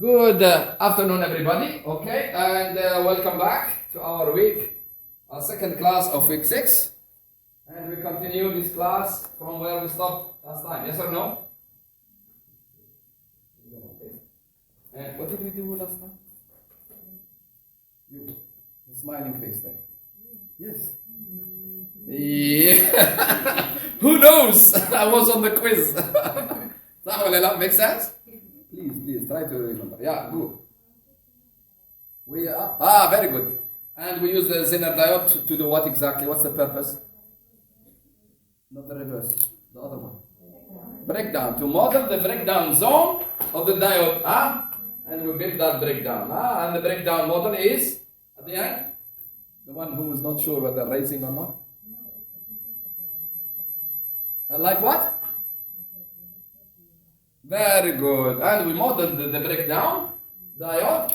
Good afternoon, everybody. Okay, and welcome back to our second class of week 6. And we continue this class from where we stopped last time. Yes or no? And what did we do last time? You, the smiling face there. Yes. Yeah. Who knows? I was on the quiz. That makes sense? Please, try to remember. Yeah, good. Very good. And we use the Zener diode to do what exactly? What's the purpose? Not the reverse, the other one. Breakdown, to model the breakdown zone of the diode. And we build that breakdown. And the breakdown model is, at the end, the one who is not sure whether raising or not. Like what? Very good. And we modeled the breakdown diode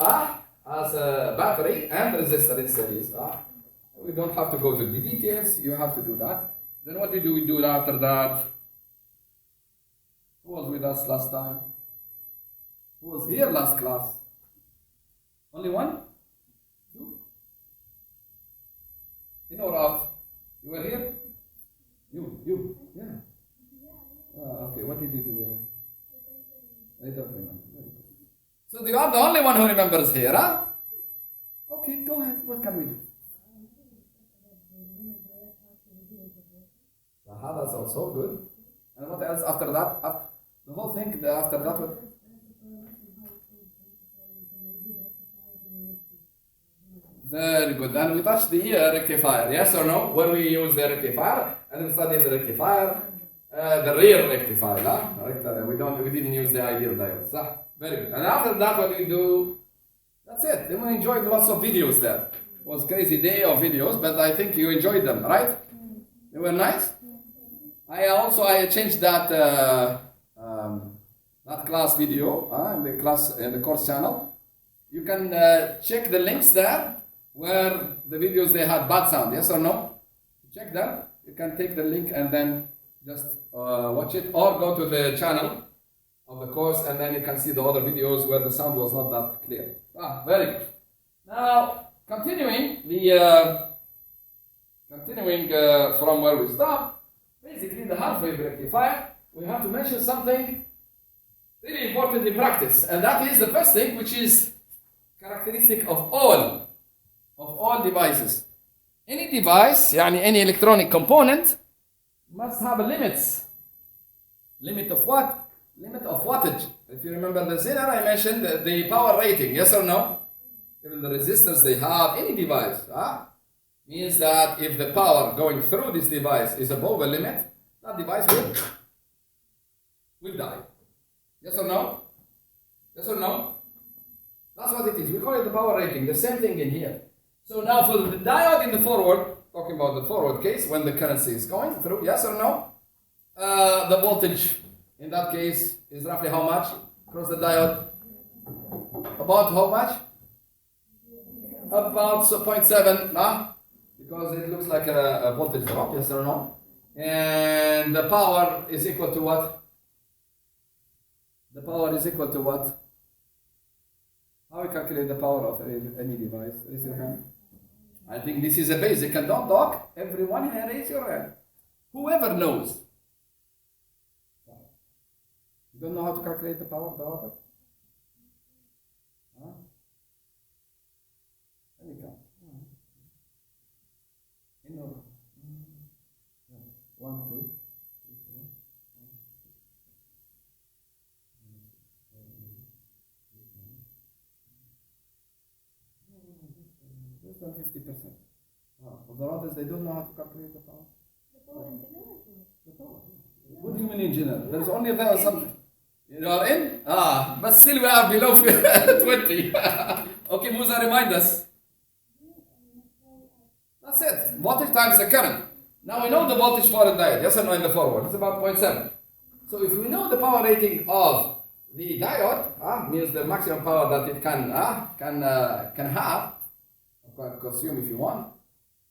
as a battery and resistor in series. We don't have to go to the details. You have to do that. Then what did we do after that? Who was with us last time? Who was here last class? Only one? Two? In or out? You were here? You? Yeah. Okay, what did you do here? I don't remember. So you are the only one who remembers here, huh? Okay, go ahead. What can we do? That's also good. And what else after that? The whole thing after that? What? Very good. And we touched the rectifier, yes or no? When we use the rectifier, and we studied the rectifier, the real rectifier, we didn't use the ideal diodes. Very good. And after that, what we do? That's it. Then we enjoyed lots of videos there. It was a crazy day of videos, but I think you enjoyed them, right? They were nice. I changed that that class video in the course channel. You can check the links there where the videos they had bad sound. Yes or no? Check them. You can take the link and then just watch it, or go to the channel of the course and then you can see the other videos where the sound was not that clear. Very good. Now, continuing from where we stopped, basically the half-wave rectifier, we have to mention something really important in practice, and that is the first thing, which is characteristic of all devices. Any device, any electronic component, must have a limit. Limit of what? Limit of wattage. If you remember the Zener, I mentioned the power rating, yes or no? Even the resistors they have, any device, means that if the power going through this device is above a limit, that device will die. Yes or no? Yes or no? That's what it is. We call it the power rating. The same thing in here. So now for the diode in the forward, talking about the forward case, when the currency is going through, yes or no? The voltage in that case is roughly how much across the diode? About how much? About 0.7, because it looks like a voltage drop, yes or no? And the power is equal to what? The power is equal to what? How we calculate the power of any device? Raise your hand. I think this is a basic, and don't talk. Everyone here, raise your hand. Whoever knows. You don't know how to calculate the power of the water? Let me count. In order. 1, 2, 3, 4, 5, 6, 7, 8, 9, 10. 50%. Of the others, they don't know how to calculate the power. The power in general? The power. What do you mean in general? There's only there something. You are in? But still we are below 20. Okay, Musa, remind us. That's it. Voltage times the current. Now we know the voltage for the diode. Yes or no in the forward? It's about 0.7. So if we know the power rating of the diode, means the maximum power that it can have, consume if you want.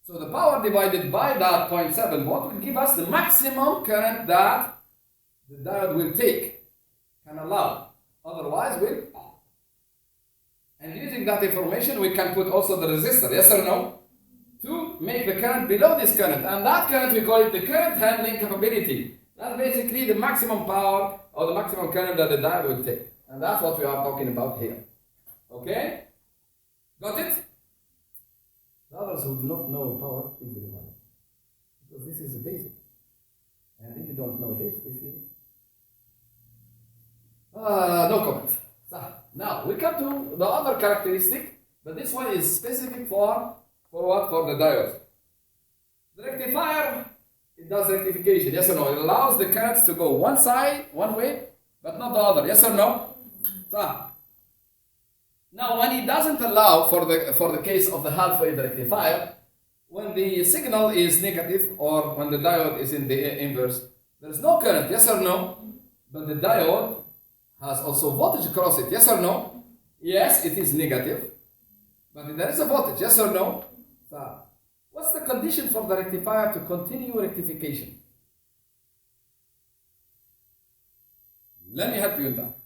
So the power divided by that 0.7 volt will give us the maximum current that the diode will take, can allow. Otherwise, will And using that information, we can put also the resistor, yes or no? To make the current below this current. And that current, we call it the current handling capability. That's basically the maximum power or the maximum current that the diode will take. And that's what we are talking about here. Okay? Got it? The others who do not know power, please remember. Because this is the basic. And if you don't know this is... no comment. So, now, we come to the other characteristic, but this one is specific for what? For the diode. The rectifier, it does rectification, yes or no? It allows the currents to go one side, one way, but not the other, yes or no? So, now, when it doesn't allow, for the case of the half-wave rectifier, when the signal is negative or when the diode is in the inverse, there is no current, yes or no? But the diode has also voltage across it, yes or no? Yes, it is negative, but there is a voltage, yes or no? So, what's the condition for the rectifier to continue rectification? Let me help you in that.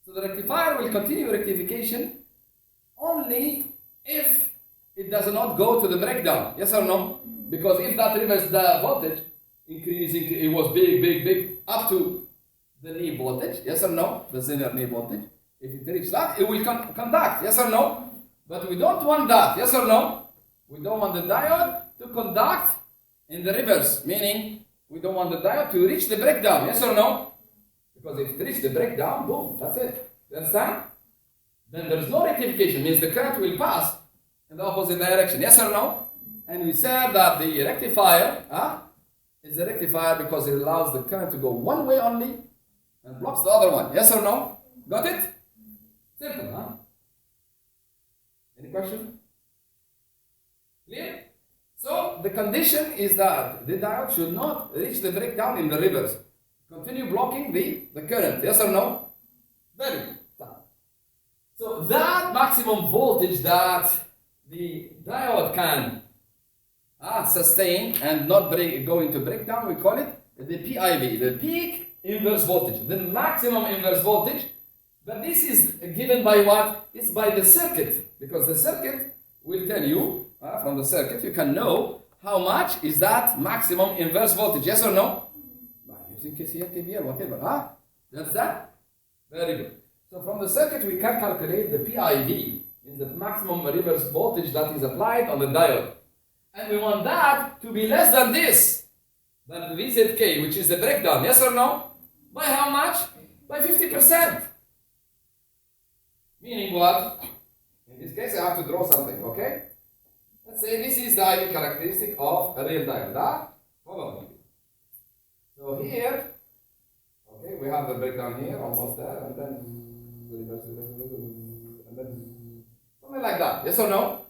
So the rectifier will continue rectification only if it does not go to the breakdown, yes or no? Because if that reverse the voltage increasing, it was big, up to the knee voltage, yes or no? The Zener knee voltage. If it reaches that, it will conduct, yes or no? But we don't want that, yes or no? We don't want the diode to conduct in the reverse, meaning we don't want the diode to reach the breakdown, yes or no? Because if it reaches the breakdown, boom, that's it. You understand? Then there is no rectification, means the current will pass in the opposite direction, yes or no? And we said that the rectifier is a rectifier because it allows the current to go one way only and blocks the other one, yes or no? Got it? Simple, huh? Any question? Clear? So the condition is that the diode should not reach the breakdown in the reverse. Continue blocking the current, yes or no? Very good. So that maximum voltage that the diode can sustain and not go into breakdown, we call it the PIV, the peak inverse voltage, the maximum inverse voltage. But this is given by what? It's by the circuit, because the circuit will tell you, from the circuit, you can know how much is that maximum inverse voltage, yes or no? By using KCL, KVL, whatever, That's that? Very good. So from the circuit, we can calculate the PIV, is the maximum reverse voltage that is applied on the diode. And we want that to be less than this, than the VZK, which is the breakdown, yes or no? By how much? By 50%. Meaning what? In this case, I have to draw something, okay? Let's say this is the IV characteristic of a real diode. Follow me. So here, okay, we have the breakdown here, almost there, and then reverse, and then something like that. Yes or no?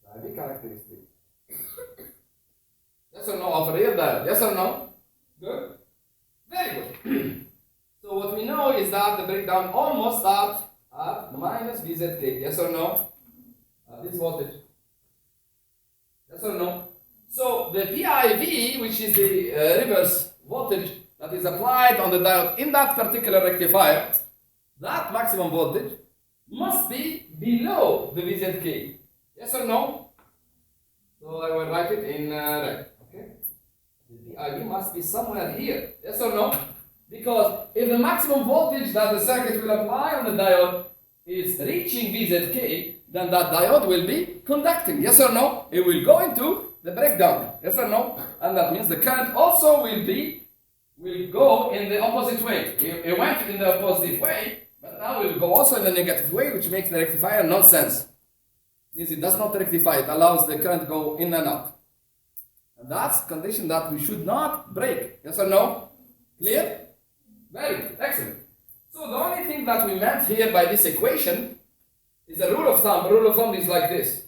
The IV characteristic. Yes or no of a real diode? Yes or no? Good? Very good. So what we know is that the breakdown almost starts at minus VZK. Yes or no? This voltage. Yes or no? So the PIV, which is the reverse voltage that is applied on the diode in that particular rectifier, that maximum voltage must be below the VZK. Yes or no? So I will write it in red. Okay? The PIV must be somewhere here. Yes or no? Because if the maximum voltage that the circuit will apply on the diode is reaching VZK, then that diode will be conducting. Yes or no? It will go into the breakdown. Yes or no? And that means the current also will go in the opposite way. It went in the positive way, but now it will go also in the negative way, which makes the rectifier nonsense. Means it does not rectify, it allows the current to go in and out. And that's a condition that we should not break. Yes or no? Clear? Very good, excellent. So the only thing that we meant here by this equation is a rule of thumb. A rule of thumb is like this.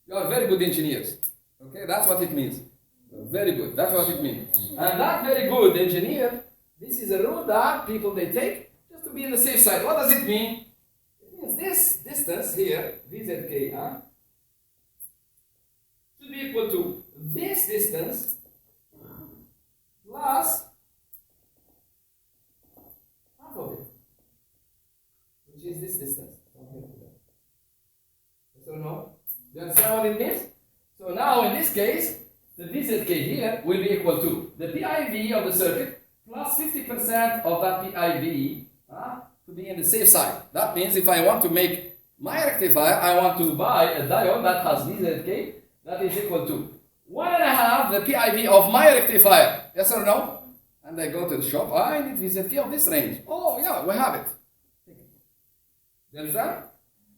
You are very good engineers. Okay, that's what it means. Very good, that's what it means. And that very good engineer, this is a rule that people they take just to be on the safe side. What does it mean? It means this distance here, VZK, should be equal to this distance plus half of it, which is this distance from Yes or no? Do you understand what it means? So now in this case, the VZK here will be equal to the PIV of the circuit plus 50% of that PIV to be in the safe side. That means if I want to make my rectifier, I want to buy a diode that has VZK that is equal to 1.5 the PIV of my rectifier. Yes or no? And I go to the shop, I need VZK of this range. Oh yeah, we have it. You understand?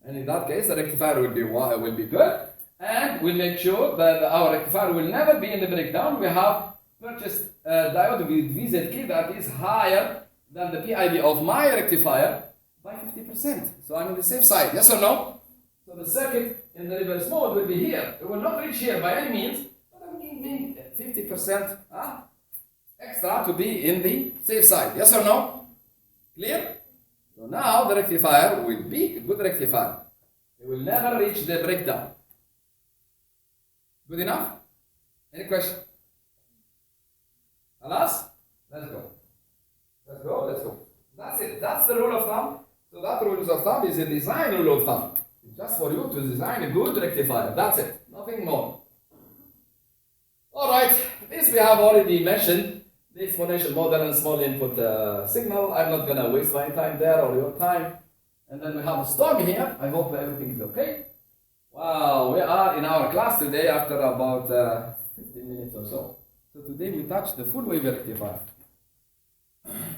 And in that case, the rectifier will be good, and we'll make sure that our rectifier will never be in the breakdown. We have purchased a diode with VZK that is higher than the PIV of my rectifier by 50%. So I'm in the safe side. Yes or no? So the circuit in the reverse mode will be here. It will not reach here by any means, but I'm giving 50% extra to be in the safe side. Yes or no? Clear? So now the rectifier will be a good rectifier. It will never reach the breakdown. Good enough? Any question? Alas? Let's go. Let's go, let's go. That's it. That's the rule of thumb. So that rule of thumb is a design rule of thumb. It's just for you to design a good rectifier. That's it. Nothing more. Alright, this we have already mentioned. The exponential model and small input signal. I'm not going to waste my time there or your time. And then we have a storm here. I hope everything is okay. Wow, we are in our class today after about 15 minutes or so. So today we touched the full wave rectifier.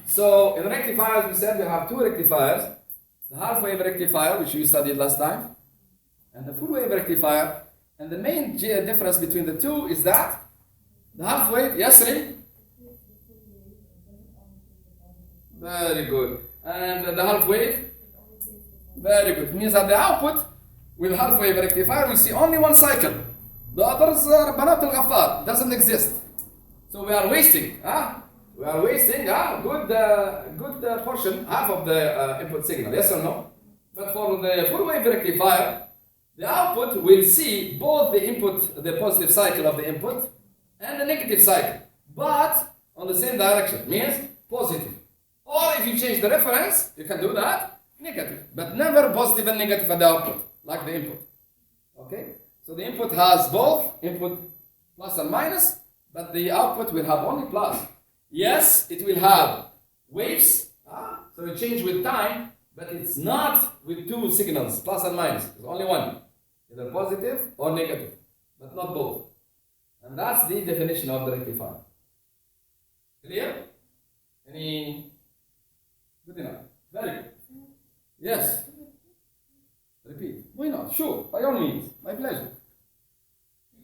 So in rectifiers we said we have two rectifiers. The half wave rectifier, which we studied last time, and the full wave rectifier. And the main difference between the two is that the half wave, yes, Ray? Very good. And the half wave? Very good. It means that the output with half wave rectifier we see only one cycle. The others, Banat al-Ghaffar, doesn't exist. So we are wasting. We are wasting a good portion, half of the input signal. Yes or no? But for the full wave rectifier, the output will see both the input, the positive cycle of the input, and the negative cycle, but on the same direction, means positive. Or if you change the reference, you can do that, negative, but never positive and negative at the output, like the input. Okay? So the input has both input plus and minus, but the output will have only plus. Yes, it will have waves, so it changes with time, but it's not with two signals, plus and minus. There's only one, either positive or negative, but not both. And that's the definition of the rectifier. Clear? Any? Good enough. Very good. Yes. Repeat. Why not? Sure. By all means. My pleasure.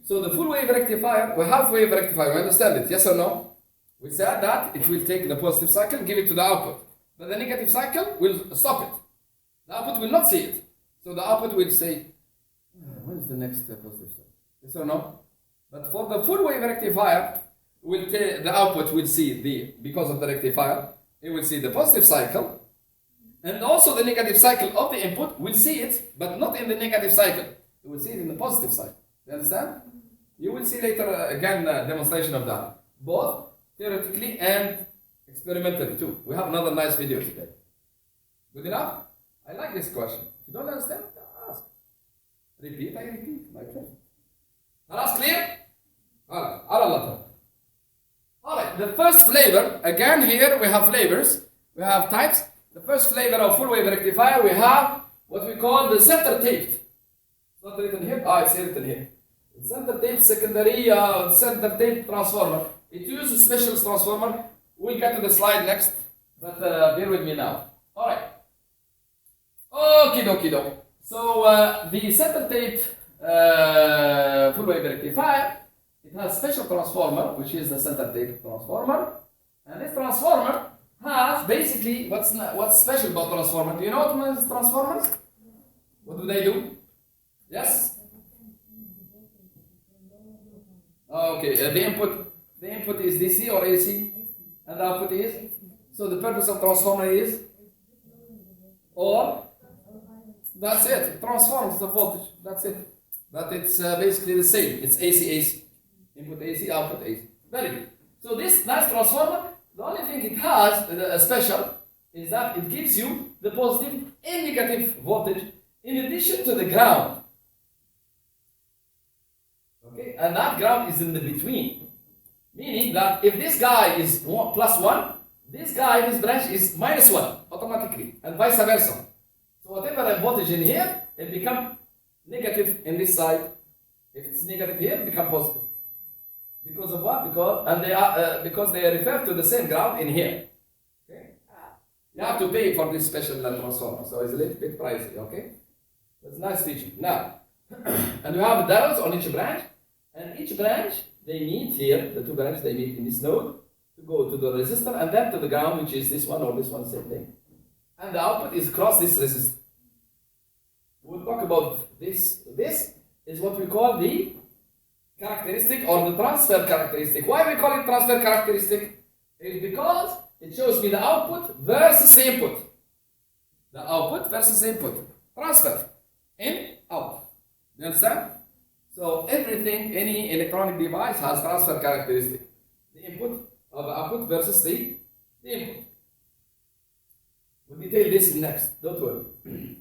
So the full wave rectifier, or half wave rectifier, we understand it? Yes or no? We said that it will take the positive cycle, give it to the output. But the negative cycle will stop it. The output will not see it. So the output will say, when is the next positive cycle? Yes or no? But for the full wave rectifier, the output will see because of the rectifier, it will see the positive cycle, and also the negative cycle of the input will see it, but not in the negative cycle. You will see it in the positive cycle. You understand? You will see later again a demonstration of that, both theoretically and experimentally too. We have another nice video today. Good enough? I like this question. If you don't understand, ask. Repeat, I repeat. My pleasure. That's clear? Alright, the first flavor, again here we have flavors, we have types. The first flavor of full wave rectifier, we have what we call the center taped. It's not written here? It's written here. The center taped secondary center taped transformer. It uses a special transformer. We'll get to the slide next, but bear with me now. Alright. Okie dokie. So the center taped full wave rectifier, it has special transformer, which is the center taped transformer, and this transformer has basically what's special about transformer. Do you know what is transformers? What do they do? Yes. Okay. The input is DC or AC, and the output is. So the purpose of transformer is, or that's it. It transforms the voltage. That's it. But it's basically the same. It's AC. Input AC, output AC. Very good. So this nice transformer, the only thing it has special is that it gives you the positive and negative voltage in addition to the ground. Okay, and that ground is in the between. Meaning that if this guy is +1, this guy, this branch is -1 automatically, and vice versa. So whatever voltage in here, it becomes negative in this side. If it's negative here, it becomes positive. Because of what? Because they refer to the same ground in here. Okay? You have to pay for this special transformer, so it's a little bit pricey. Okay? That's a nice feature. Now, and we have the diodes on each branch, and each branch they meet here. The two branches they meet in this node to go to the resistor and then to the ground, which is this one or this one, same thing. And the output is across this resistor. We'll talk about this. This is what we call the characteristic or the transfer characteristic. Why we call it transfer characteristic? It's because it shows me the output versus the input. The output versus the input. Transfer. In, out. You understand? So everything, any electronic device has transfer characteristic. The input or the output versus the input. We'll detail this next. Don't worry.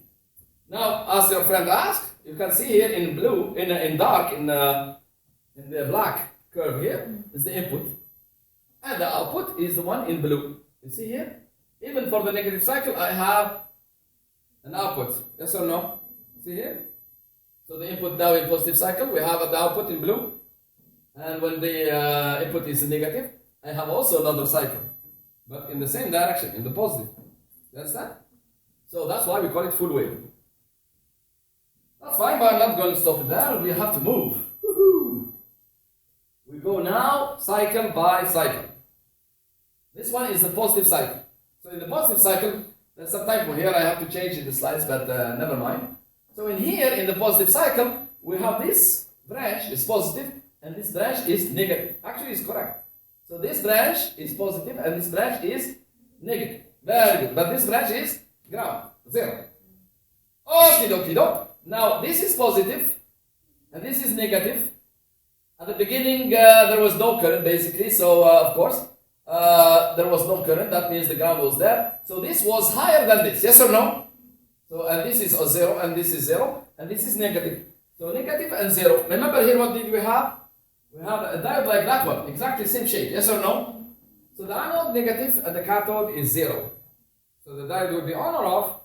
Now, as your friend asked, you can see here in blue, in dark, in the black curve here is the input, and the output is the one in blue. You see here, even for the negative cycle, I have an output. Yes or no? See here. So the input now in positive cycle, we have the output in blue, and when the input is negative, I have also another cycle, but in the same direction, in the positive. You understand? So that's why we call it full wave. That's fine, but I'm not going to stop it there. We have to move. Woohoo! We go now cycle by cycle. This one is the positive cycle. So in the positive cycle, there's some typo here. I have to change in the slides, but never mind. So in here, in the positive cycle, we have this branch is positive and this branch is negative. Actually, it's correct. So this branch is positive and this branch is negative. Very good. But this branch is ground, 0. Okie dokie doke. Now this is positive and this is negative. At the beginning, there was no current basically. So of course, there was no current. That means the ground was there. So this was higher than this. Yes or no? So and this is a 0 and this is 0 and this is negative. So negative and 0. Remember here what did we have? We have a diode like that one. Exactly same shape. Yes or no? So the anode negative and the cathode is 0. So the diode will be on or off?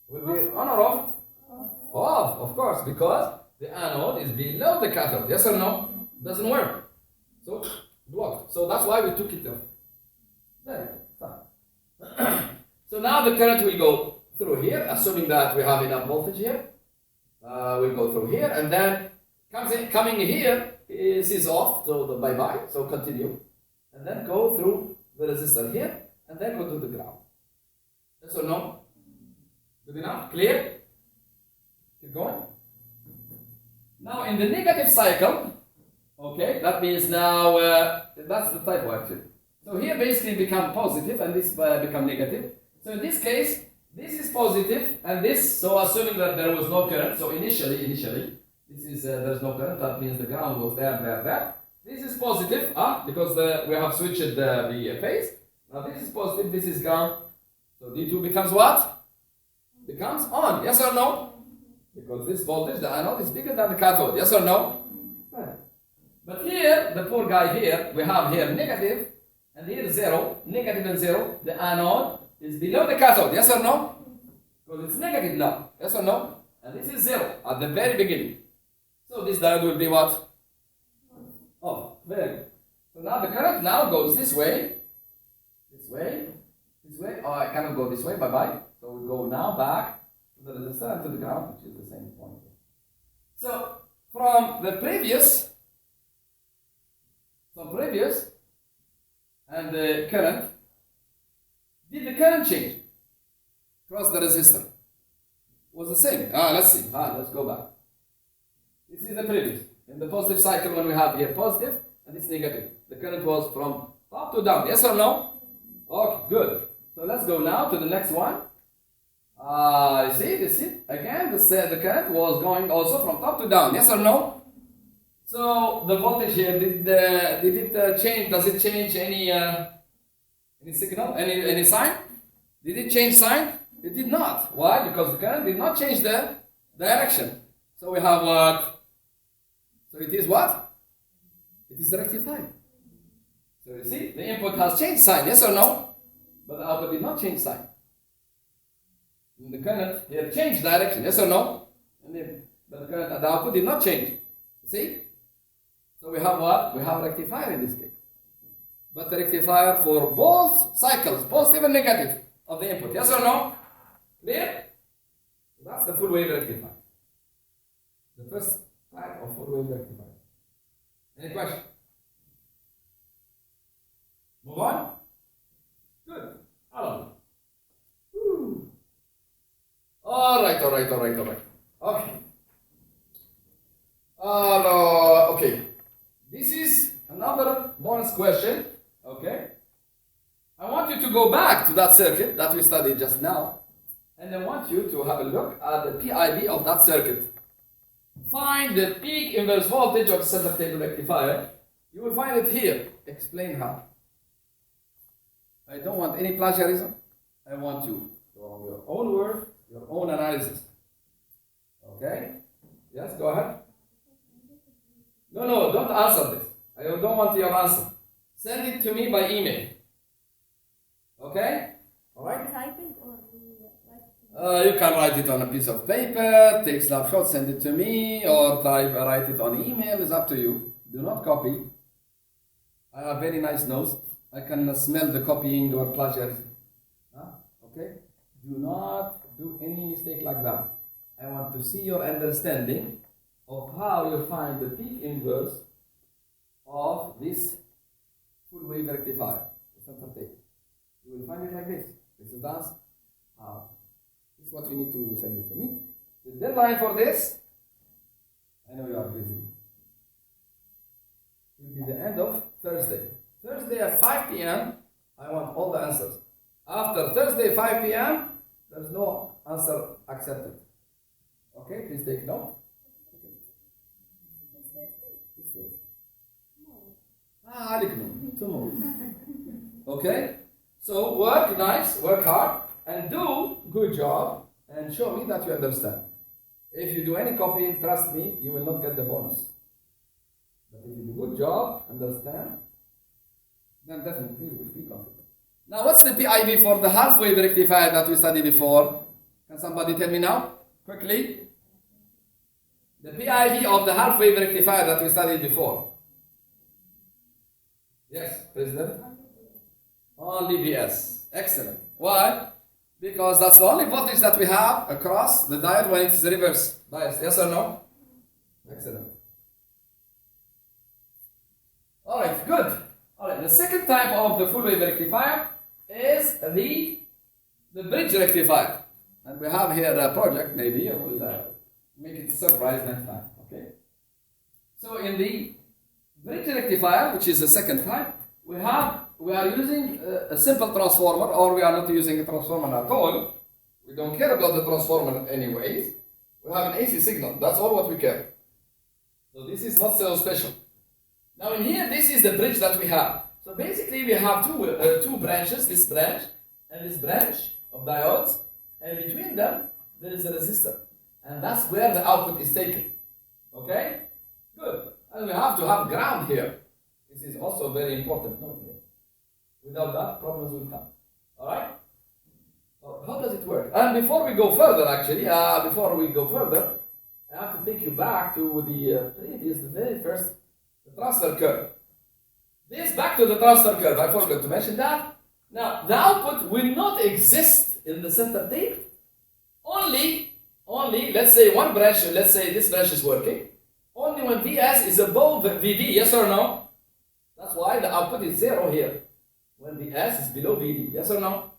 Will be on or off? Off, of course, because the anode is below the cathode. Yes or no? Doesn't work. So blocked. So that's why we took it off. Very good. So now the current will go through here, assuming that we have enough voltage here. We'll go through here, and then coming here is off. So the bye-bye. So continue, and then go through the resistor here, and then go to the ground. Yes or no? Good enough? Clear? Keep going. Now in the negative cycle, okay, that means now that's the typo actually. So here basically become positive and this become negative. So in this case, this is positive and this. So assuming that there was no current, so initially this is there's no current. That means the ground was there. This is positive, because we have switched the phase. Now this is positive. This is ground. So D2 becomes what? Becomes on. Yes or no? Because this voltage, the anode, is bigger than the cathode. Yes or no? Right. But here, the poor guy here, we have here negative, and here 0, negative and 0. The anode is below the cathode. Yes or no? Because it's negative now. Yes or no? And this is 0 at the very beginning. So this diode will be what? Oh, very good. So now the current now goes this way. This way. Oh, I cannot go this way. Bye-bye. So we go now back to the resistor and to the ground, which is the same point. So from the previous and the current, did the current change? Across the resistor. Was the same. Let's see. Let's go back. This is the previous. In the positive cycle, when we have here positive and this negative, the current was from up to down. Yes or no? Okay, good. So let's go now to the next one. See, again, the current was going also from top to down. Yes or no? So the voltage here, did it change? Does it change any signal, any sign? Did it change sign? It did not. Why? Because the current did not change the direction. So we have what? So it is what? It is rectified. So you see, the input has changed sign, yes or no? But the output did not change sign. And the current here changed direction, yes or no? But the output did not change. See? So we have what? We have rectifier in this case. But the rectifier for both cycles, positive and negative of the input, yes or no? Clear? That's the full wave rectifier. The first type of full wave rectifier. Any question? Move on? Good. All right. Okay. Okay. This is another bonus question. Okay. I want you to go back to that circuit that we studied just now. And I want you to have a look at the PID of that circuit. Find the peak inverse voltage of the center table rectifier. You will find it here. Explain how. I don't want any plagiarism. I want you, from your own word, your own analysis. Okay? Yes, go ahead. No, don't answer this. I don't want your answer. Send it to me by email. Okay? Alright? Typing or you can write it on a piece of paper, take snapshot, send it to me, or write it on email. It's up to you. Do not copy. I have very nice nose. I can smell the copying or plagiarism. Okay? Do not do any mistake like that. I want to see your understanding of how you find the peak inverse of this full wave rectifier. You will find it like this. This is that. This is what you need to send it to me. The deadline for this, I know you are busy, will be the end of Thursday. Thursday at 5 p.m., I want all the answers. After Thursday 5 p.m., there's no answer accepted. Okay, please take note. Tomorrow. Okay? So work nice, work hard, and do good job, and show me that you understand. If you do any copying, trust me, you will not get the bonus. But if you do good job, understand, then definitely you will be confident. Now, what's the PIV for the half-wave rectifier that we studied before? Can somebody tell me now? Quickly. The PIV of the half-wave rectifier that we studied before. Yes, President? Only VS. Excellent. Why? Because that's the only voltage that we have across the diode when it's reverse biased. Yes or no? Excellent. Alright, good. Alright, the second type of the full wave rectifier is the bridge rectifier. And we have here a project, maybe I will make it a surprise next time. Okay? So in the bridge rectifier, which is the second type, we are using a simple transformer, or we are not using a transformer at all. We don't care about the transformer anyways. We have an AC signal. That's all what we care. So this is not so special. Now in here, this is the bridge that we have. So basically we have two branches, this branch and this branch of diodes, and between them there is a resistor. And that's where the output is taken. Okay? Good. And we have to have ground here. This is also very important note here. Without that, problems will come. Alright? How does it work? And before we go further, actually, I have to take you back to the very first transfer curve. Back to the transfer curve, I forgot to mention that. Now, the output will not exist in the center tape. Only, let's say one branch, let's say this branch is working. Only when Vs is above Vd, yes or no? That's why the output is 0 here. When Vs is below Vd, yes or no?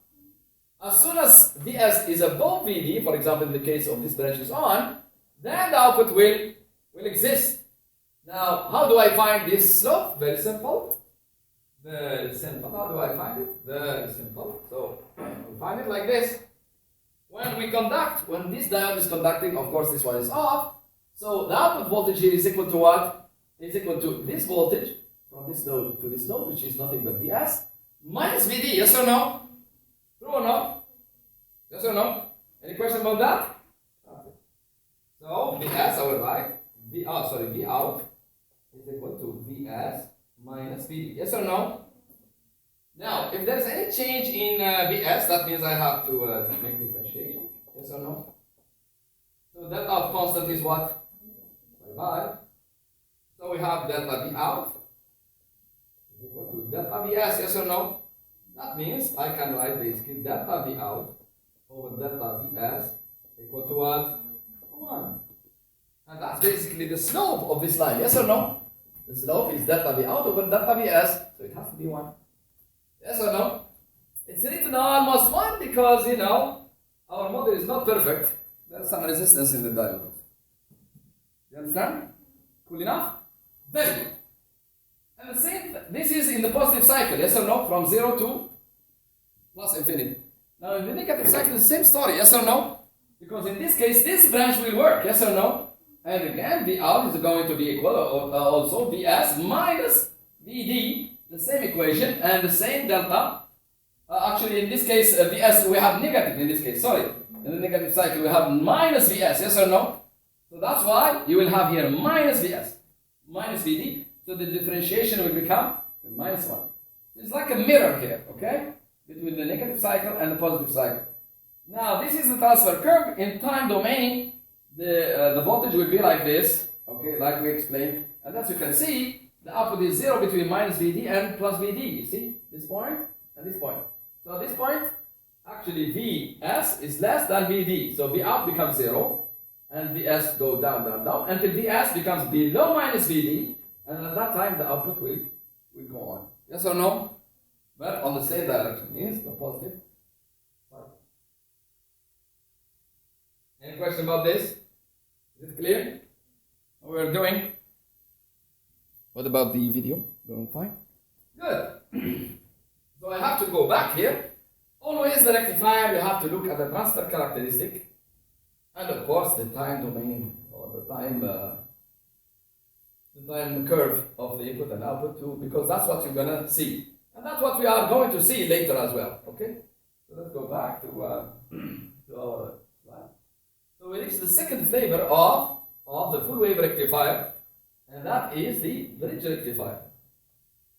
As soon as Vs is above Vd, for example, in the case of this branch is on, then the output will exist. Now, how do I find this slope? Very simple. Very simple. How do I find it? Very simple. So, we find it like this. When this diode is conducting, of course this one is off. So, the output voltage here is equal to what? Is equal to this voltage from this node to this node, which is nothing but Vs, minus Vd, yes or no? True or no? Yes or no? Any question about that? Okay. So, Vs, I will write, V out is equal to Vs minus Vd. Yes or no? Now, if there's any change in Vs, that means I have to make differentiation. Yes or no? So delta of constant is what? Bye-bye. So we have delta V out is equal to delta Vs. Yes or no? That means I can write basically delta V out over delta Vs equal to what? 1. And that's basically the slope of this line. Yes or no? The slope is delta V out over delta Vs, so it has to be 1. Yes or no? It's written almost 1 because, you know, our model is not perfect. There's some resistance in the diode. You understand? Cool enough? Very good. And the same, this is in the positive cycle, yes or no? From 0 to plus infinity. Now in the negative cycle, the same story, yes or no? Because in this case, this branch will work, yes or no? And again, V out is going to be equal also Vs minus Vd, the same equation and the same delta. Actually, in this case, Vs we have negative in this case, sorry. In the negative cycle, we have minus Vs, yes or no? So that's why you will have here minus Vs, minus Vd. So the differentiation will become minus 1. It's like a mirror here, okay? Between the negative cycle and the positive cycle. Now, this is the transfer curve. In time domain, the voltage will be like this, okay, like we explained. And as you can see, the output is 0 between minus Vd and plus Vd. You see, this point and this point. So at this point, actually Vs is less than Vd. So V out becomes 0, and Vs go down, down, down, until Vs becomes below minus Vd, and at that time the output will go on. Yes or no? But on the same direction, means the positive. Any question about this? Is it clear? What we're doing? What about the video? Going fine? Good. So I have to go back here. Always the rectifier, you have to look at the transfer characteristic, and of course the time domain, or the time curve of the input and output too, because that's what you're gonna see, and that's what we are going to see later as well. Okay. So let's go back to our slide. So we reach the second flavor of the full wave rectifier, and that is the bridge rectifier,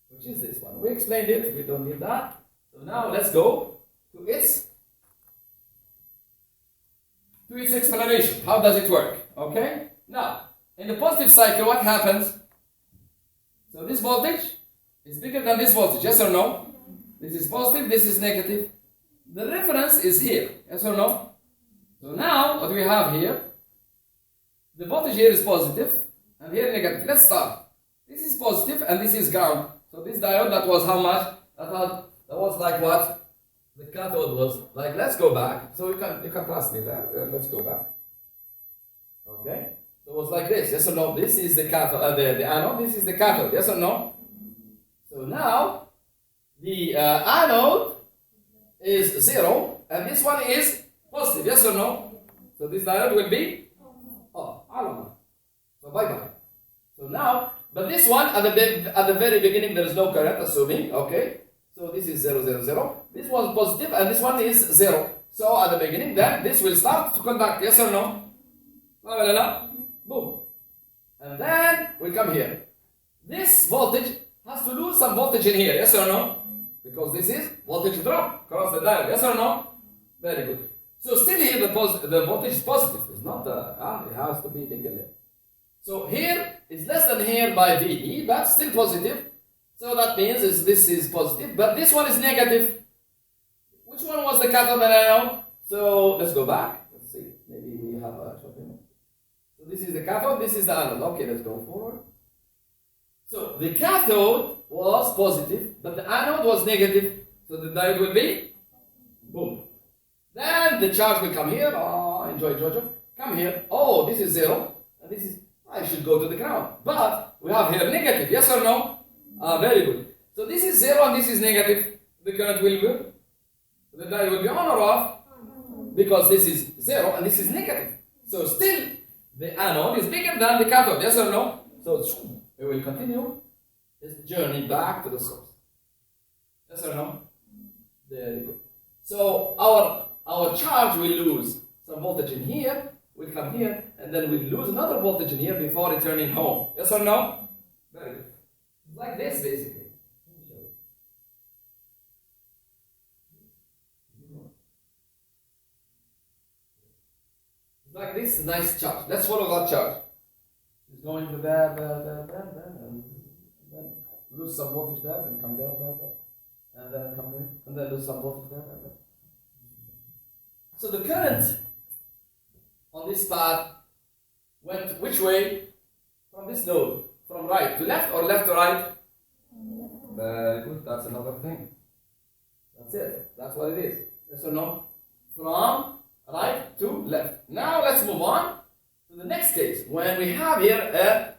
which is this one. We explained it, we don't need that. So now let's go to its explanation. How does it work? Okay? Now, in the positive cycle, what happens? So this voltage is bigger than this voltage, yes or no? This is positive, this is negative. The reference is here, yes or no? So now, what we have here, the voltage here is positive, and here negative. Let's start. This is positive, and this is ground. So this diode, that was how much? That was like what? The cathode was like, let's go back. So you can trust me there. Let's go back. Okay? So it was like this, yes or no? This is the cathode, the anode, this is the cathode, yes or no? So now, the anode is 0, and this one is positive, yes or no? So this diode will be, I don't know. So bye-bye. So now, but this one, at the very beginning, there is no current, assuming, okay? So this is 0, 0, 0. This was positive, and this one is 0. So at the beginning, then, this will start to conduct, yes or no? Boom. And then, we come here. This voltage has to lose some voltage in here, yes or no? Because this is voltage drop across the diode, yes or no? Very good. So still here, the voltage is positive. It's not, it has to be bigger there. So here is less than here by Vd, but still positive. So that means this is positive, but this one is negative. Which one was the cathode and anode? So let's go back. Let's see. Maybe we have a shopping. So this is the cathode, this is the anode. Okay, let's go forward. So the cathode was positive, but the anode was negative. So the diode will be boom. Then the charge will come here. Oh, enjoy Jojo. Come here. Oh, this is 0. And this is, I should go to the ground. But we have here negative. Yes or no? Very good. So this is 0 and this is negative. The current will be, the diode will be on or off, because this is 0 and this is negative. So still, the anode is bigger than the cathode. Yes or no? So it will continue its journey back to the source. Yes or no? Very good. So our charge will lose some voltage in here, will come here, and then we'll lose another voltage in here before returning home. Yes or no? like this basically. Like this nice charge. Let's follow that charge. It's going to there, and then lose some voltage there, and come there, and then come in, and then lose some voltage there. So the current on this path went which way? From this node. From right to left or left to right? Very good, that's another thing. That's it. That's what it is. Yes or no? From right to left. Now let's move on to the next case when we have here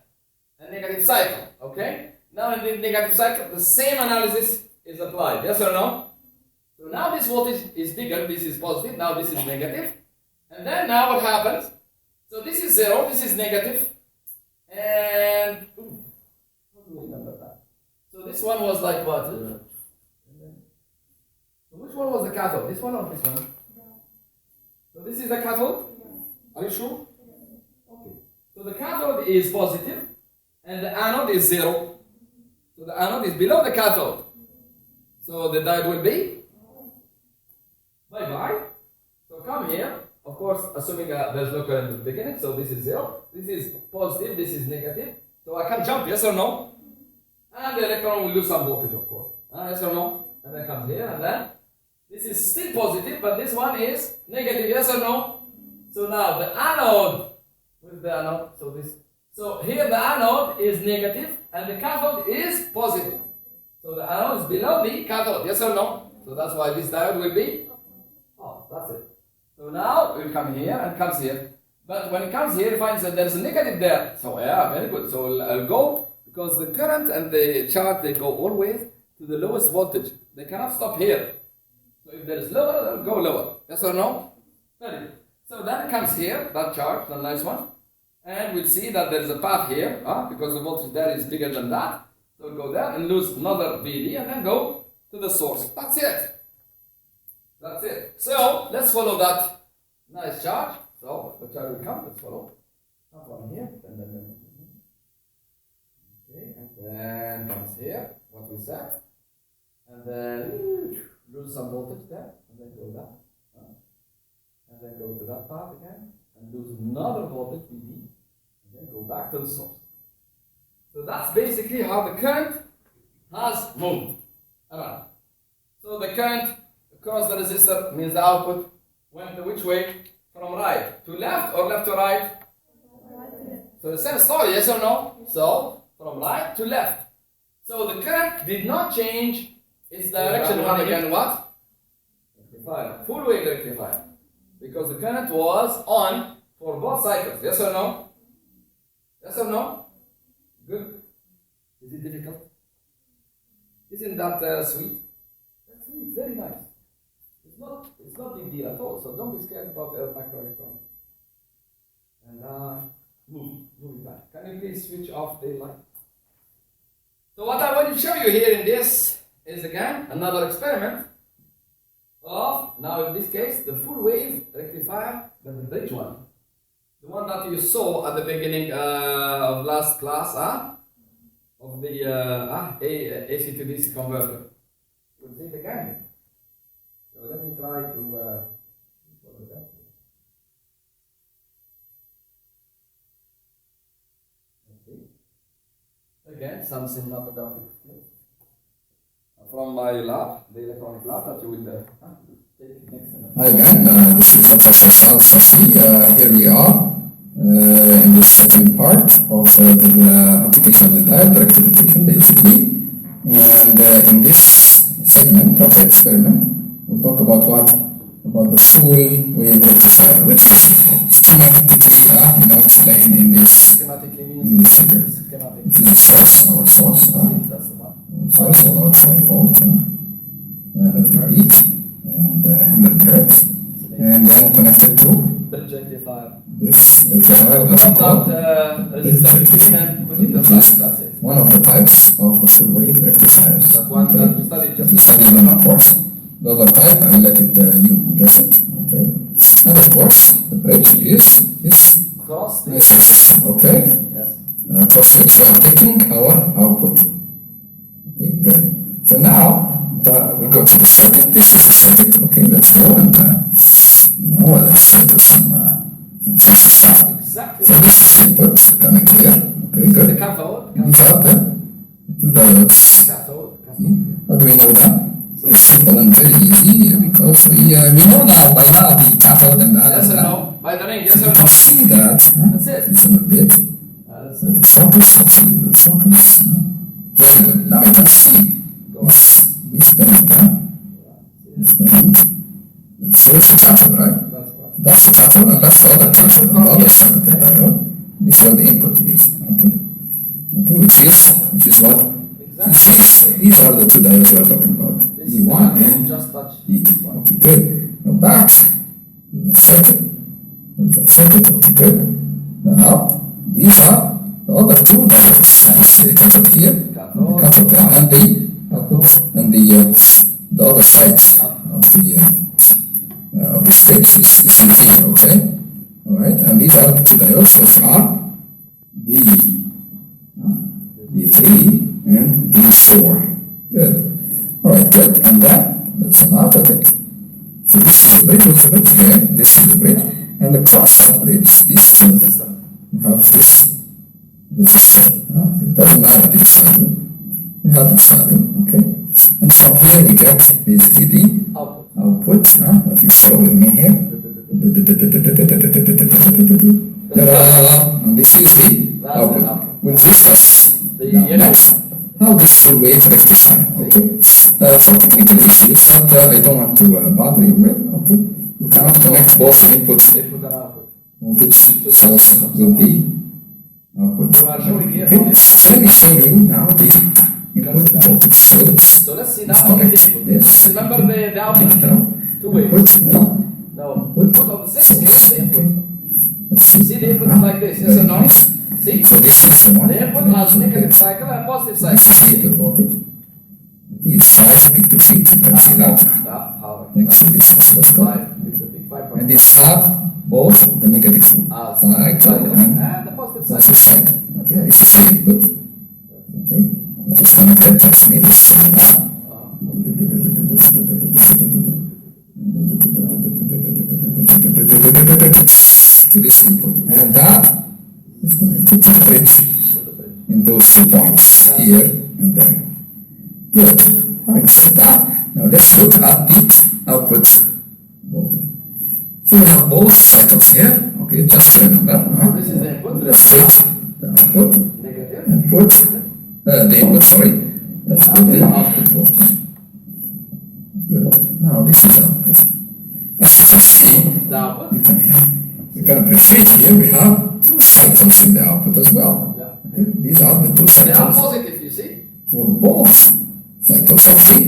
a negative cycle. Okay? Now in the negative cycle, the same analysis is applied. Yes or no? So now this voltage is bigger, this is positive, now this is negative. And then now what happens? So this is 0, this is negative. And how do we remember that? So this one was like what? So which one was the cathode? This one or this one? So this is the cathode? Are you sure? Okay. So the cathode is positive and the anode is 0. So the anode is below the cathode. So the diode will be bye-bye. So come here. Of course, assuming there's no current in the beginning. So this is 0. This is positive. This is negative. So I can jump, yes or no? And the electron will lose some voltage, of course. Yes or no? And then comes here and then this is still positive, but this one is negative, yes or no? So now the anode, what is the anode? So here the anode is negative and the cathode is positive. So the anode is below the cathode, yes or no? So that's why this diode will be, that's it. So now it will come here and comes here. But when it comes here, it finds that there's a negative there. So yeah, very good. So I'll go, because the current and the charge, they go always to the lowest voltage. They cannot stop here. So if there is lower, they'll go lower. Yes or no? Very good. So then it comes here, that charge, the nice one. And we'll see that there's a path here, because the voltage there is bigger than that. So we'll go there and lose another VD and then go to the source. That's it. That's it. So let's follow that nice charge. So the charge will come, let's follow. Come from here. Okay, and then comes here, what we said. And then lose some voltage there, and then go that. And then go to that path again, and lose another voltage VD, and then go back to the source. So that's basically how the current has moved around. So the current across the resistor means the output went which way? From right to left or left to right? So the same story, yes or no? So from right to left. So the current did not change its direction one again. What? Rectifier. Full wave rectifier. Because the current was on for both cycles. Yes or no? Yes or no? Good. Is it difficult? Isn't that sweet? That's sweet. Very nice. It's not big deal at all. So don't be scared about microelectronics. And move it back. Can you please switch off the light? So what I want to show you here in this is again another experiment of, now in this case, the full wave rectifier, the bridge one. The one that you saw at the beginning of last class, of the AC to DC converter. We'll see it again. So let me try to follow that. Okay. Again, some cinematographic skills from my lab, the electronic lab that you will take next time. Hi again, this is Professor Saad Fassi. Here we are in the second part of the application of the diode rectification, basically. And in this segment of the experiment, we'll talk about what? About the full wave rectifier, which is schematically, explained in this. Schematically means figure. This is the source, our source. That's the one. Source of our 5 volt. That could be, and 100 hertz, and then connected to bridge rectifier. This rectifier that we call That's it. One of the types of the full wave rectifiers. That one that we studied just them, of course. The other type, I will let it you guess it. Okay. And of course, the bridge is this cross resistor. Okay. Yes. Cross which we are taking our output. we'll go to the circuit. This is the circuit. Okay, let's go and let's do some tests. Exactly. So this is input coming here. Okay, The good. cathode. These are the two diodes. Cathode. How do we know that? It's simple and very easy because we know now by now the cathode and the anode. Yes or no? By the ring, yes or You no? can see that. That's it. It's a bit. That's Let it focus. Let's see. Let it focus. Very good. Now you can see. It's spinning. It's spinning. So it's the cathode, right? That's the cathode and that's the other cathode on the other side of the diode. This is what the input is. Okay. Okay, which is what? exactly. These are the two diodes we are talking about. This is E1 and just touch. E2. Okay, good. Now back to the circuit. Okay, good. Now these are the other two diodes. This is the cathode here, the cathode and the output, and the other side of the switch is in here. Okay. All right, and these are the two diodes, which are D3 and D4. Good. All right, good. And then let's come out of it. So this is the bridge. What's the bridge here? This is the bridge, and across that bridge, this we have this resistor. It doesn't matter this value. We have this value. Okay. And from here we get basically the output. What you saw with me here. And this is the output. We'll discuss next how this full wave rectifier. Okay. For technical issues that I don't want to bother you with. Okay. You cannot connect both input voltage source with the output. Okay. So let me show you now the input voltage source. So let's see now only the input. This. Remember the output? Two waves. No, we put on the same case the input. Let's see. See the input is like this, yes or no? See? So this is the one. The input has negative cycle and positive cycle. This is the input voltage. It's 5 peak to peak. You can see that. How? Next to this oscilloscope. 5 peak to peak, 5.5. And it's have both the negative cycle and the positive positive cycle. cycle. Okay, this is the input. Okay, which is connected. Let's make this to this input. And that is connected to the bridge in those 2 points here and there. Good. Having said that, now let's look at the output voltage. So we have both cycles here. Okay, just remember. This is the input. Let's take the output Negative. and put the input. Sorry. Let's put the output voltage. Good. Now this is output. As you can see, The output. you can appreciate here we have 2 cycles in the output as well. Yeah. Okay, these are the 2 They are cycles positive, you see. for both cycles of the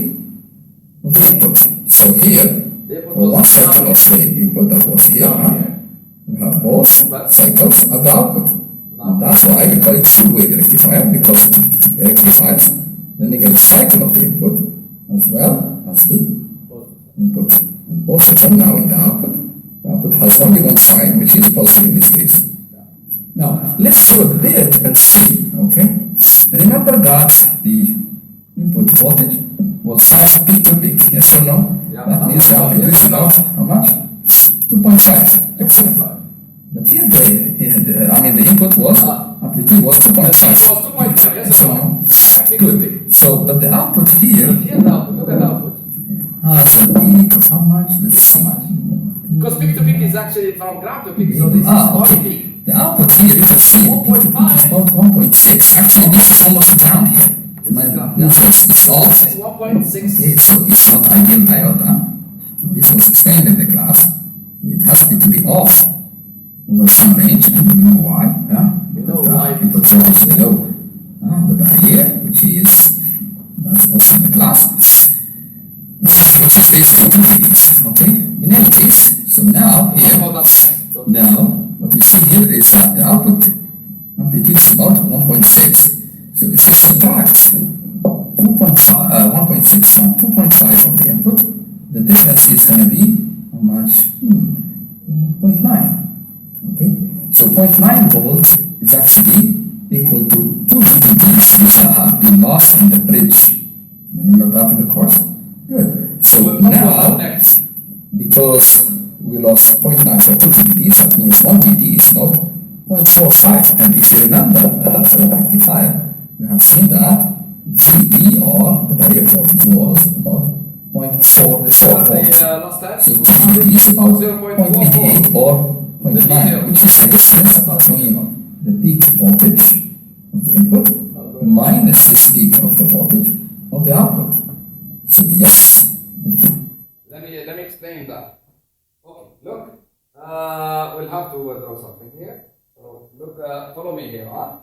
input. So here, The input for one was cycle of the input that was here, down here. we have both cycles at the output. And that's why we call it full-wave rectifier, because it rectifies the negative cycle of the input as well as the input. And both of them now in the output. The output has only one side, which is positive in this case. Now, let's do a bit and see, okay? Remember that the input voltage was 5 peak to peak, yes or no? Yeah. That means the output is about how much? 2.5. Excellent. But here the input was, amplitude was 2.5. It was 2.5, yes or no? Good. So, but the output here But here the output, look at the output. has a peak of how much? Let's see. Because peak to peak is actually from ground to peak, so this is okay. one peak. The output here, you can see, 1.5. is about 1.6. Actually, this is almost ground here. So it's off. This is 1.6. Okay, so it's not ideal diode. This was explained in the class. It has to be off over some range, and we know why. We know why. Input voltage below the barrier, which is that's also in the class, which is basically 2 degrees. Okay, in any case, so now here, now what you see here is that the output amplitude is about 1.6. So if you subtract 1.6 from 2.5 of the input, the difference is going to be how much? 0.9. Okay, so 0.9 volt is actually equal to 2 dBs, which have been lost in the bridge. Remember that in the course? Good. So now, because we lost 0.9 for 2 VDDs, that means 1 VD is now 0.45. And if you remember that for the rectifier, you have seen that VB or the barrier voltage was about 0.44 volts. So VD is about 0.88 or 0.9, which is the distance between the peak voltage of the input minus this peak of the voltage of the output. So yes. Let me explain that. Okay, look. We'll have to draw something here. So look, follow me here, huh?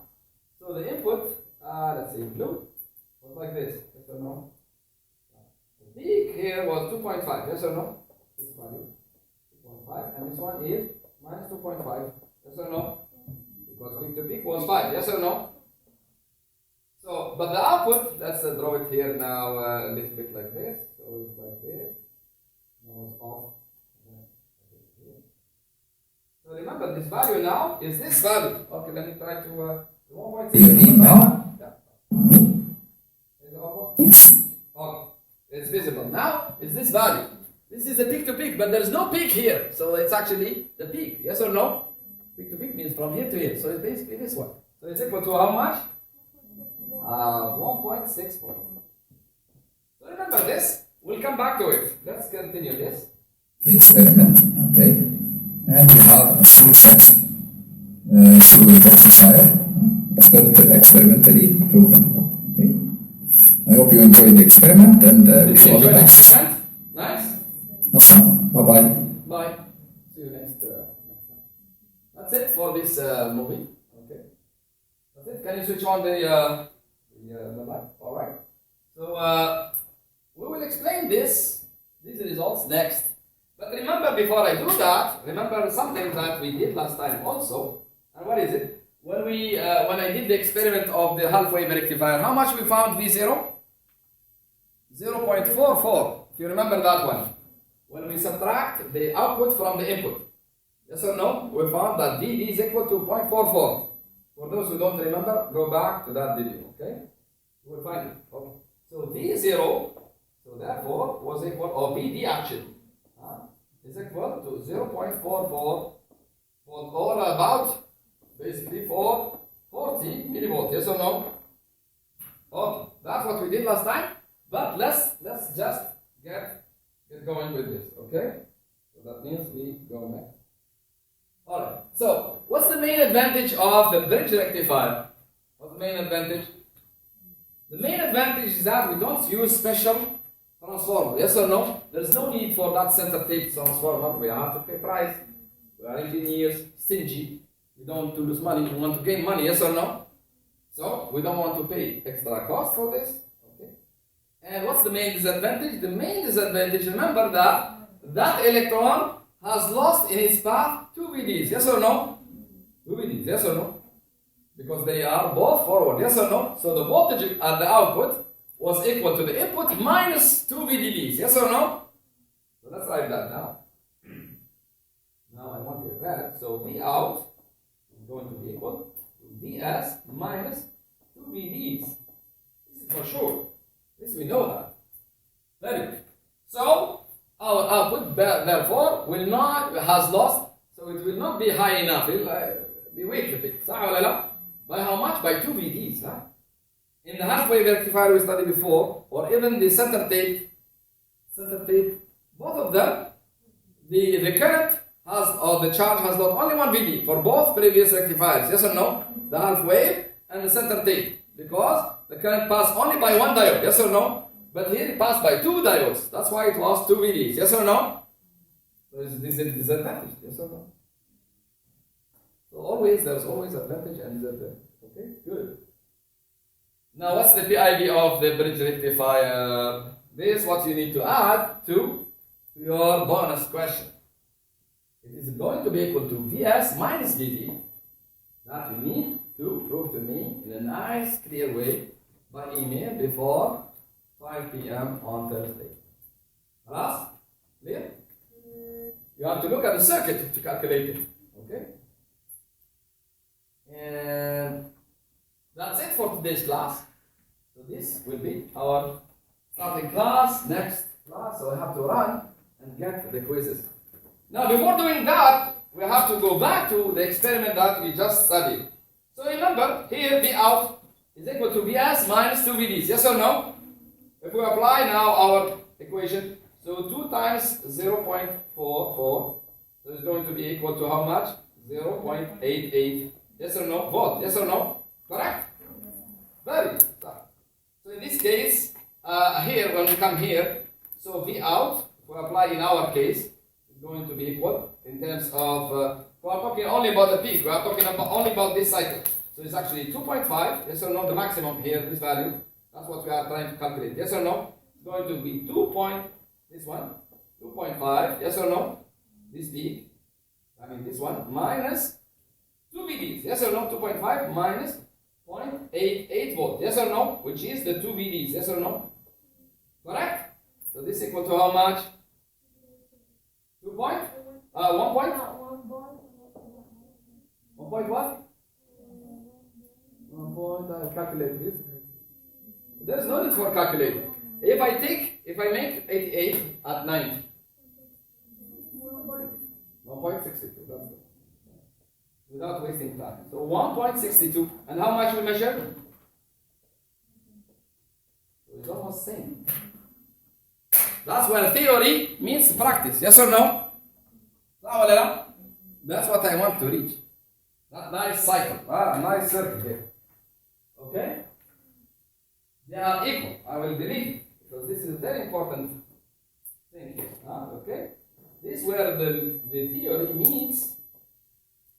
So the input, let's see, blue was like this. Yes or no? The peak here was 2.5. Yes or no? This value 2.5, and this one is minus 2.5. Yes or no? Because peak to peak was 5. Yes or no? So, but the output, let's draw it here now a little bit like this. So it's like this. Now it's off. So remember, this value now is this value. Okay, let me try to 1.6. You read now? Yeah. Is it almost? Okay, it's visible. Now is this value. This is the peak to peak, but there's no peak here. So it's actually the peak. Yes or no? Peak to peak means from here to here. So it's basically this one. So it's equal to how much? 1.64. So remember this. We'll come back to it. Let's continue this. The experiment, okay. And we have a full set through the rectifier, experimentally proven. Okay. I hope you enjoyed the experiment and wish you all the best. Nice. Have fun. Bye bye. Bye. See you next time. That's it for this movie. Okay. That's it. Can you switch on the light? All right. So we will explain these results next. But remember, before I do that, remember something that we did last time also. And what is it? When I did the experiment of the half-wave rectifier, how much we found V0? 0.44. If you remember that one. When we subtract the output from the input. Yes or no? We found that VD is equal to 0.44. For those who don't remember, go back to that video. Okay? You will find it. Okay. So V0, so therefore, was equal, or VD actually, is equal to 0.44 or about basically for 40 millivolts. Yes or no? Okay, that's what we did last time. But let's just get going with this. Okay? So that means we go next. Alright. So what's the main advantage of the bridge rectifier? What's the main advantage? The main advantage is that we don't use special transformer. Yes or no? There's no need for that center tape transformer. We have to pay price. We are engineers, stingy. We don't want to lose money. We want to gain money. Yes or no? So we don't want to pay extra cost for this. Okay. And what's the main disadvantage? The main disadvantage, remember that electron has lost in its path 2 VDs. Yes or no? 2 VDs. Yes or no? Because they are both forward. Yes or no? So the voltage at the output was equal to the input minus 2 VDDs. Yes or no? So let's write that now. Now I want to write, so V out is going to be equal to Vs minus 2 VDs. This is for sure. This we know that. Very good. So our output therefore has lost, so it will not be high enough. It will be weak a bit. By how much? By 2 VDs. Huh? In the half-wave rectifier we studied before, or even the center tape, both of them, the current has, or the charge has got only 1 VD for both previous rectifiers. Yes or no? The half-wave and the center tape, because the current passed only by 1 diode. Yes or no? But here it passed by 2 diodes. That's why it lost 2 VDs. Yes or no? So this is a disadvantage. Yes or no? So there's always advantage and disadvantage. Okay, good. Now what's the PIV of the bridge rectifier? This is what you need to add to your bonus question. It is going to be equal to Vs minus Vd. That you need to prove to me in a nice clear way by email before 5 p.m. on Thursday. Class? Clear? You have to look at the circuit to calculate it. Okay? And that's it for today's class. So this will be our starting class next class, so I have to run and get the quizzes. Now, before doing that, we have to go back to the experiment that we just studied. So remember, here V out is equal to Vs minus 2 VDs. Yes or no? If we apply now our equation, so 2 times 0.44, so it's going to be equal to how much? 0.88. Yes or no? Volt. Yes or no? Correct? Very good. So in this case, here, when we come here, so V out, if we apply in our case, is going to be equal in terms of, we are talking only about the peak, we are talking about only about this cycle. So it's actually 2.5, yes or no, the maximum here, this value, that's what we are trying to calculate, yes or no? It's going to be 2.5, yes or no? This peak, this one, minus 2 VDs, yes or no? 2.5 minus 0.88 volts, yes or no? Which is the 2 VDs, yes or no? Correct? So this is equal to how much? 2 point? 1 point? 1 point what? 1 point, I'll calculate this. There's no need for calculating. If I make 88 at 90. 1.62, that's good. Without wasting time. So 1.62, and how much we measure? It's almost the same. That's where theory meets practice. Yes or no? That's what I want to reach. That nice cycle. Nice circle here. Okay? They are equal. I will delete it because this is a very important thing here. Okay? This is where the theory meets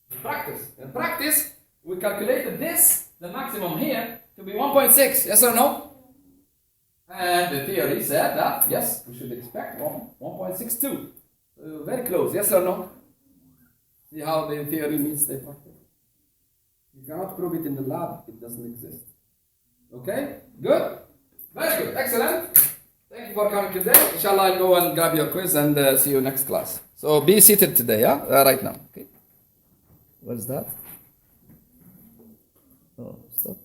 the practice. In practice, we calculated this, the maximum here, to be 1.6. Yes or no? And the theory said that, yes, we should expect 1.62. Very close, yes or no? See how the theory meets the practice? You cannot prove it in the lab, it doesn't exist. Okay? Good? Very good, excellent. Thank you for coming today. Inshallah, I'll go and grab your quiz and see you next class. So be seated today, yeah? Right now. Okay. What is that? Oh, stop.